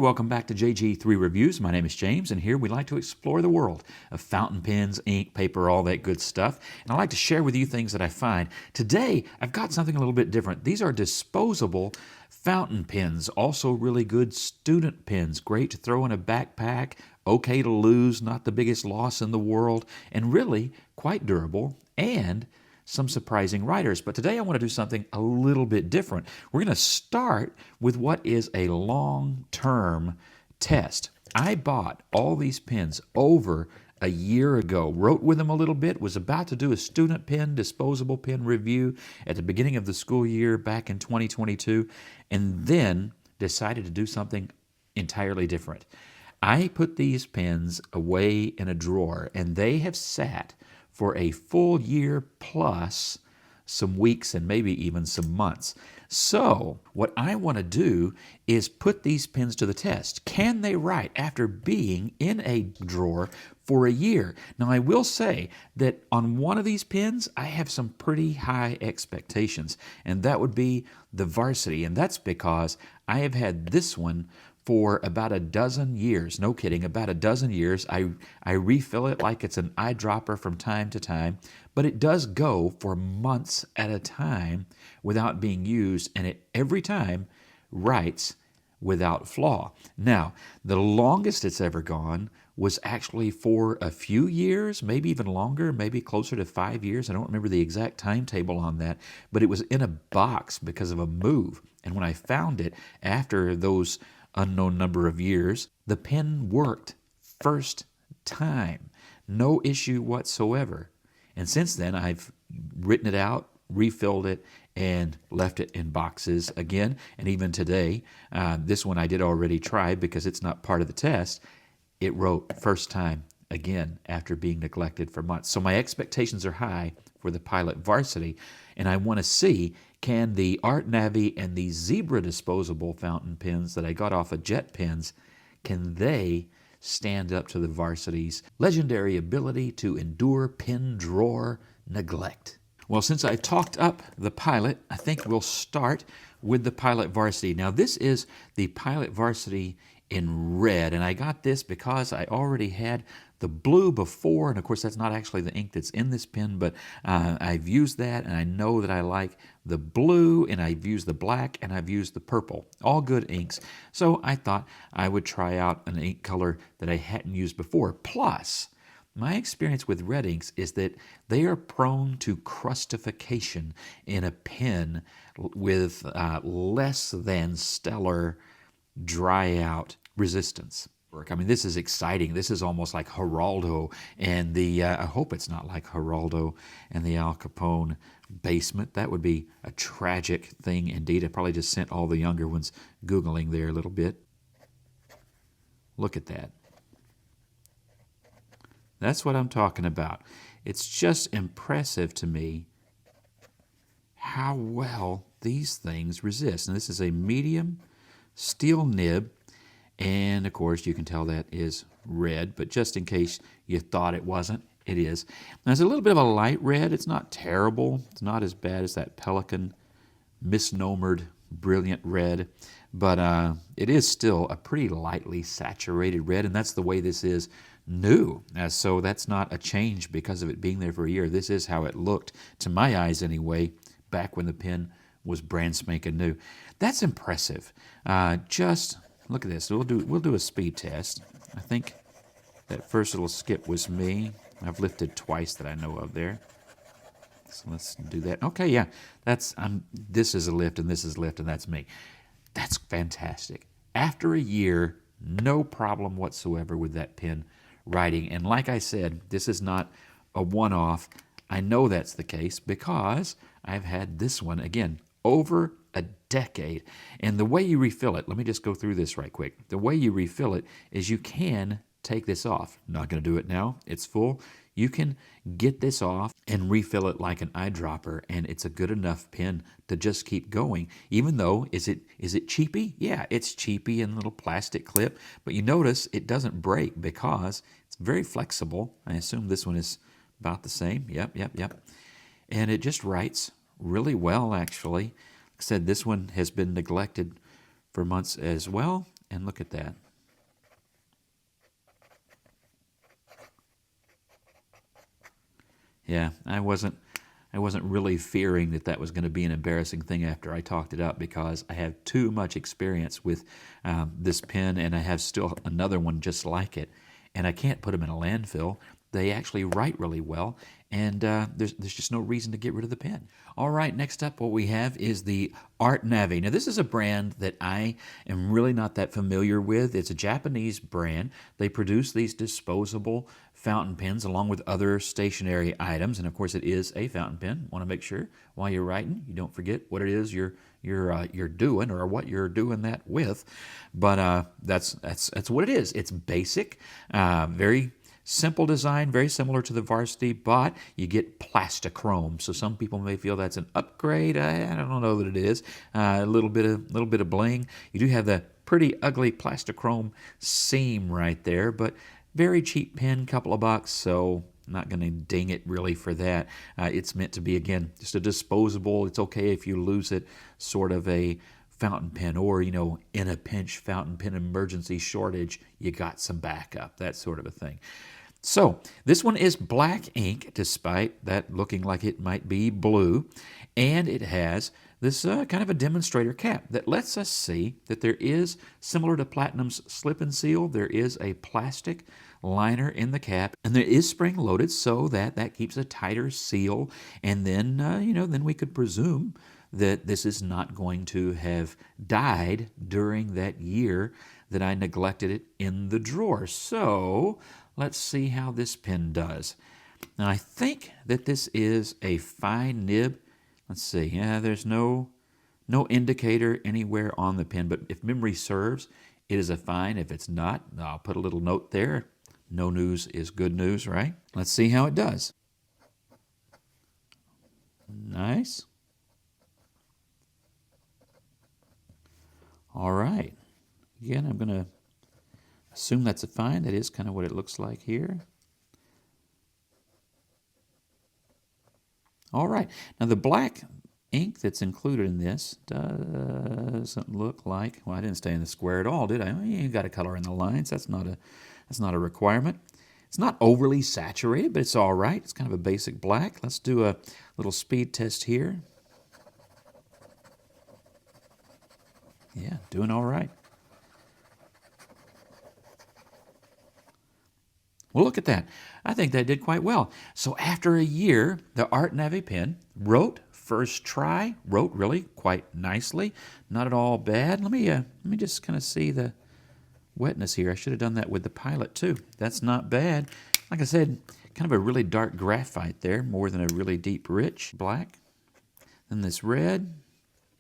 welcome back to JG3 Reviews. My name is James, and here we like to explore the world of fountain pens, ink, paper, all that good stuff. And I like to share with you things that I find. Today, I've got something a little bit different. These are disposable fountain pens, also really good student pens. Great to throw in a backpack, okay to lose, not the biggest loss in the world, and really quite durable and some surprising writers. But today I want to do something a little bit different. We're going to start with what is a long-term test. I bought all these pens over a year ago, wrote with them a little bit, was about to do a student pen, disposable pen review at the beginning of the school year back in 2022, and then decided to do something entirely different. I put these pens away in a drawer, and they have sat for a full year plus some weeks and maybe even some months. So what I want to do is put these pens to the test. Can they write after being in a drawer for a year? Now I will say that on one of these pens, I have some pretty high expectations, and that would be the Varsity. And that's because I have had this one for about a dozen years. No kidding, about a dozen years. I refill it like it's an eyedropper from time to time, but it does go for months at a time without being used, and it every time writes without flaw. Now, the longest it's ever gone was actually for a few years, maybe even longer, maybe closer to 5 years. I don't remember the exact timetable on that, but it was in a box because of a move. And when I found it after those unknown number of years, the pen worked first time. No issue whatsoever. And since then, I've written it out, refilled it, and left it in boxes again. And even today, this one I did already try because it's not part of the test. It wrote first time again after being neglected for months. So my expectations are high for the Pilot Varsity, and I want to see, can the Artnavi and the Zebra disposable fountain pens that I got off of Jetpens, can they stand up to the Varsity's legendary ability to endure pen drawer neglect? Well, since I've talked up the Pilot, I think we'll start with the Pilot Varsity. Now, this is the Pilot Varsity in red, and I got this because I already had the blue before, and of course that's not actually the ink that's in this pen, but I've used that, and I know that I like the blue, and I've used the black, and I've used the purple. All good inks. So I thought I would try out an ink color that I hadn't used before. Plus, my experience with red inks is that they are prone to crustification in a pen with less than stellar dry out resistance. I mean, this is exciting. This is almost like Geraldo and the, I hope it's not like Geraldo and the Al Capone basement. That would be a tragic thing indeed. I probably just sent all the younger ones Googling there a little bit. Look at that. That's what I'm talking about. It's just impressive to me how well these things resist. And this is a medium steel nib. And of course, you can tell that is red, but just in case you thought it wasn't, it is. Now, it's a little bit of a light red. It's not terrible. It's not as bad as that Pelican misnomered brilliant red, but it is still a pretty lightly saturated red, and that's the way this is new. So that's not a change because of it being there for a year. This is how it looked, to my eyes anyway, back when the pen was brand spanking new. That's impressive. Just look at this. We'll do a speed test. I think that first little skip was me. I've lifted twice that I know of there. So let's do that. Okay, yeah. This is a lift, and this is a lift, and that's me. That's fantastic. After a year, no problem whatsoever with that pen writing. And like I said, this is not a one-off. I know that's the case because I've had this one, again, over a decade. And the way you refill it, let me just go through this right quick. The way you refill it is you can take this off. Not going to do it now. It's full. You can get this off and refill it like an eyedropper, and it's a good enough pen to just keep going. Even though, is it cheapy? Yeah, it's cheapy in a little plastic clip, but you notice it doesn't break because it's very flexible. I assume this one is about the same. Yep. And it just writes really well, actually. Like I said, this one has been neglected for months as well, And look at that. Yeah, I wasn't really fearing that that was going to be an embarrassing thing after I talked it up, because I have too much experience with this pen, and I have still another one just like it, and I can't put them in a landfill. They actually write really well, and there's just no reason to get rid of the pen. All right, next up what we have is the Artnavi. Now this is a brand that I am really not that familiar with. It's a Japanese brand. They produce these disposable fountain pens along with other stationary items, and of course it is a fountain pen. Want to make sure while you're writing you don't forget what it is you're doing, or what you're doing that with. But that's what it is. It's basic, very simple design, very similar to the Varsity, but you get plastichrome. So some people may feel that's an upgrade. I don't know that it is. A little bit of bling. You do have the pretty ugly plastichrome seam right there, but very cheap pen, couple of bucks. So I'm not going to ding it really for that. It's meant to be, again, just a disposable. It's okay if you lose it, sort of a fountain pen, or, in a pinch fountain pen emergency shortage, you got some backup, that sort of a thing. So this one is black ink, despite that looking like it might be blue, and it has this kind of a demonstrator cap that lets us see that there is, similar to Platinum's slip and seal, there is a plastic liner in the cap, and there is spring loaded, so that keeps a tighter seal, and then then we could presume that this is not going to have died during that year that I neglected it in the drawer. So let's see how this pen does. Now I think that this is a fine nib. Let's see. Yeah, there's no indicator anywhere on the pen, but if memory serves, it is a fine. If it's not, I'll put a little note there. No news is good news, right? Let's see how it does. Nice. All right. Again, I'm going to assume that's a fine. That is kind of what it looks like here. All right. Now the black ink that's included in this doesn't look like, well, I didn't stay in the square at all, did I? Well, you got to color in the lines. That's not a requirement. It's not overly saturated, but it's all right. It's kind of a basic black. Let's do a little speed test here. Yeah, doing all right. Well, look at that. I think that did quite well. So after a year, the Artnavi pen wrote first try, wrote really quite nicely. Not at all bad. Let me just kind of see the wetness here. I should have done that with the Pilot too. That's not bad. Like I said, kind of a really dark graphite there, more than a really deep rich black. Then this red.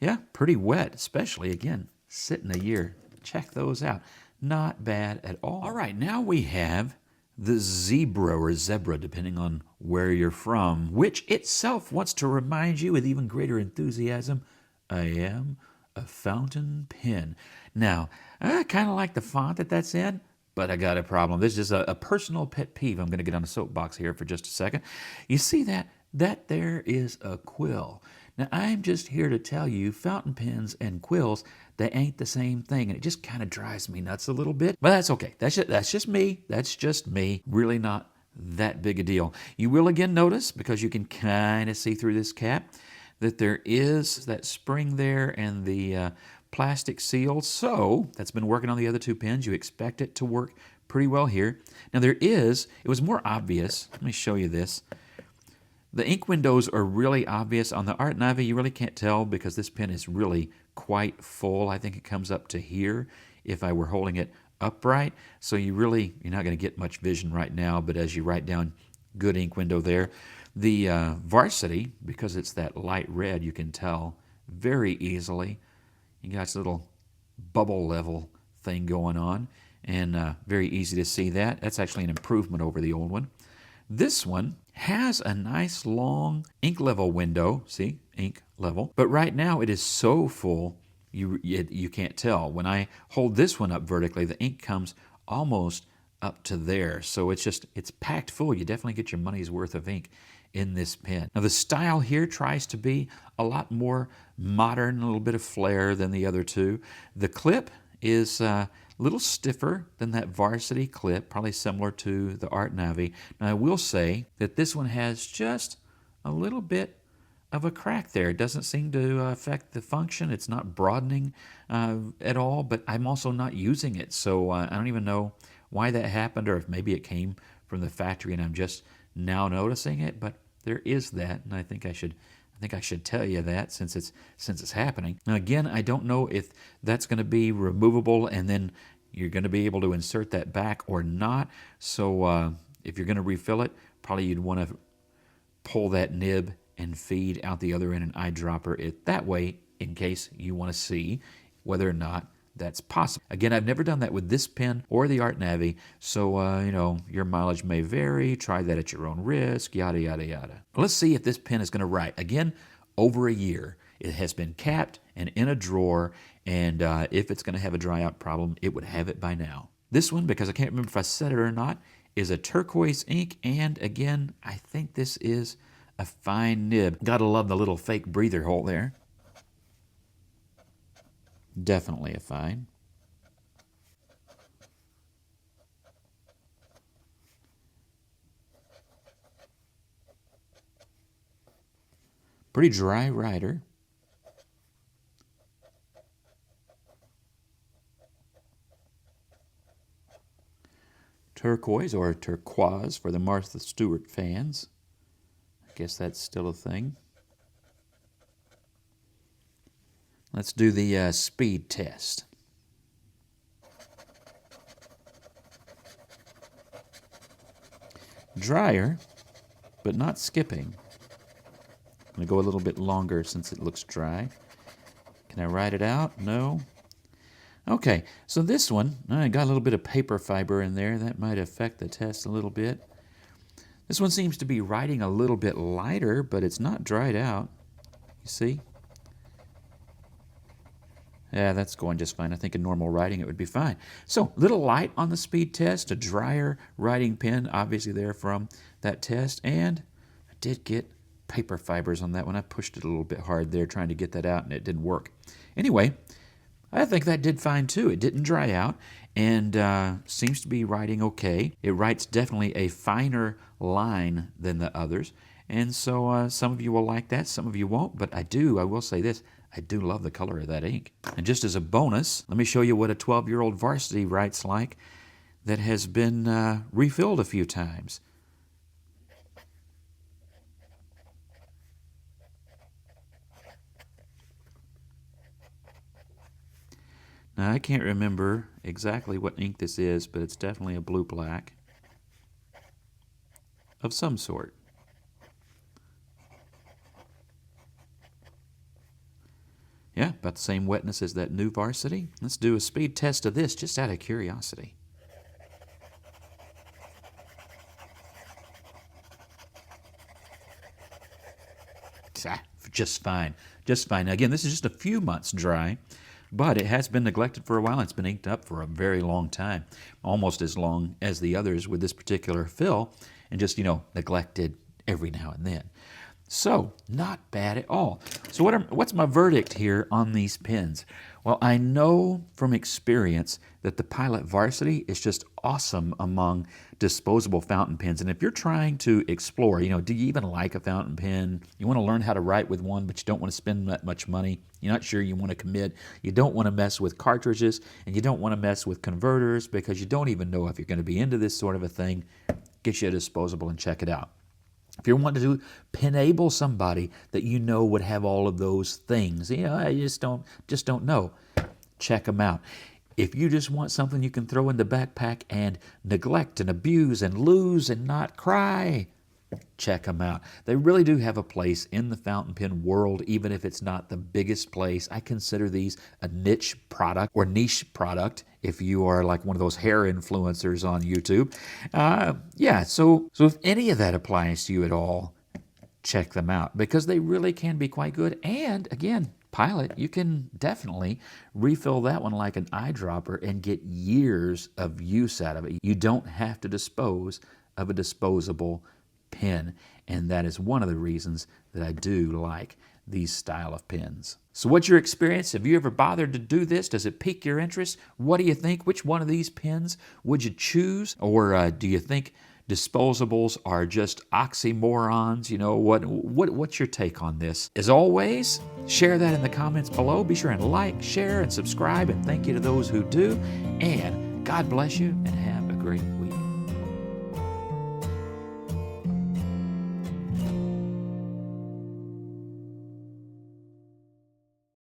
Yeah, pretty wet, especially, again, sitting a year. Check those out. Not bad at all. All right, now we have the Zebra, or Zebra, depending on where you're from, which itself wants to remind you with even greater enthusiasm, I am a fountain pen. Now, I kind of like the font that's in, but I got a problem. This is a personal pet peeve. I'm going to get on a soapbox here for just a second. You see that? That there is a quill. Now, I'm just here to tell you, fountain pens and quills, they ain't the same thing, and it just kind of drives me nuts a little bit. But that's okay. That's just me. That's just me. Really not that big a deal. You will again notice, because you can kind of see through this cap, that there is that spring there and the plastic seal. So that's been working on the other two pens. You expect it to work pretty well here. Now it was more obvious. Let me show you this. The ink windows are really obvious. On the Artnavi, you really can't tell because this pen is really quite full. I think it comes up to here if I were holding it upright. So you're not going to get much vision right now, but as you write down, good ink window there. The Varsity, because it's that light red, you can tell very easily. You got this little bubble level thing going on, and very easy to see that. That's actually an improvement over the old one. This one has a nice long ink level window. See, ink level. But right now it is so full you can't tell. When I hold this one up vertically, the ink comes almost up to there. So it's packed full. You definitely get your money's worth of ink in this pen. Now the style here tries to be a lot more modern, a little bit of flair than the other two. The clip is A little stiffer than that Varsity clip, probably similar to the Artnavi. Now I will say that this one has just a little bit of a crack there. It doesn't seem to affect the function. It's not broadening at all, but I'm also not using it. So I don't even know why that happened, or if maybe it came from the factory and I'm just now noticing it, but there is that, and I think I should tell you that since it's happening. Now again, I don't know if that's going to be removable and then you're going to be able to insert that back or not. So if you're going to refill it, probably you'd want to pull that nib and feed out the other end and eyedropper it that way in case you want to see whether or not that's possible. Again, I've never done that with this pen or the Artnavi, so your mileage may vary. Try that at your own risk, yada, yada, yada. Let's see if this pen is going to write. Again, over a year. It has been capped and in a drawer, and if it's going to have a dry out problem, it would have it by now. This one, because I can't remember if I said it or not, is a turquoise ink, and again, I think this is a fine nib. Gotta love the little fake breather hole there. Definitely a fine. Pretty dry writer. Turquoise or turquoise for the Martha Stewart fans. I guess that's still a thing. Let's do the speed test. Drier, but not skipping. I'm going to go a little bit longer since it looks dry. Can I write it out? No. Okay, so this one, I got a little bit of paper fiber in there. That might affect the test a little bit. This one seems to be writing a little bit lighter, but it's not dried out. You see? Yeah, that's going just fine. I think in normal writing it would be fine. So, little light on the speed test, a drier writing pen, obviously there from that test, and I did get paper fibers on that one. I pushed it a little bit hard there trying to get that out, and it didn't work. Anyway, I think that did fine too. It didn't dry out, and seems to be writing okay. It writes definitely a finer line than the others, and so some of you will like that, some of you won't, but I will say this, I do love the color of that ink. And just as a bonus, let me show you what a 12-year-old Varsity writes like that has been refilled a few times. Now, I can't remember exactly what ink this is, but it's definitely a blue-black of some sort. Yeah, about the same wetness as that new Varsity. Let's do a speed test of this just out of curiosity. Just fine. Just fine. Now, again, this is just a few months dry, but it has been neglected for a while. It's been inked up for a very long time, almost as long as the others with this particular fill, and just, neglected every now and then. So, not bad at all. So what's my verdict here on these pens? Well, I know from experience that the Pilot Varsity is just awesome among disposable fountain pens. And if you're trying to explore, do you even like a fountain pen? You want to learn how to write with one, but you don't want to spend that much money. You're not sure you want to commit. You don't want to mess with cartridges, and you don't want to mess with converters because you don't even know if you're going to be into this sort of a thing. Get you a disposable and check it out. If you want to pen-able somebody that you know would have all of those things, I just don't know, check them out. If you just want something you can throw in the backpack and neglect and abuse and lose and not cry, check them out. They really do have a place in the fountain pen world, even if it's not the biggest place. I consider these a niche product or niche product if you are like one of those hair influencers on YouTube. So if any of that applies to you at all, check them out because they really can be quite good. And again, Pilot, you can definitely refill that one like an eyedropper and get years of use out of it. You don't have to dispose of a disposable pen, and that is one of the reasons that I do like these style of pens. So what's your experience? Have you ever bothered to do this? Does it pique your interest? What do you think? Which one of these pens would you choose? Or do you think disposables are just oxymorons? You know, what's your take on this? As always, share that in the comments below. Be sure and like, share, and subscribe, and thank you to those who do. And God bless you, and have a great week.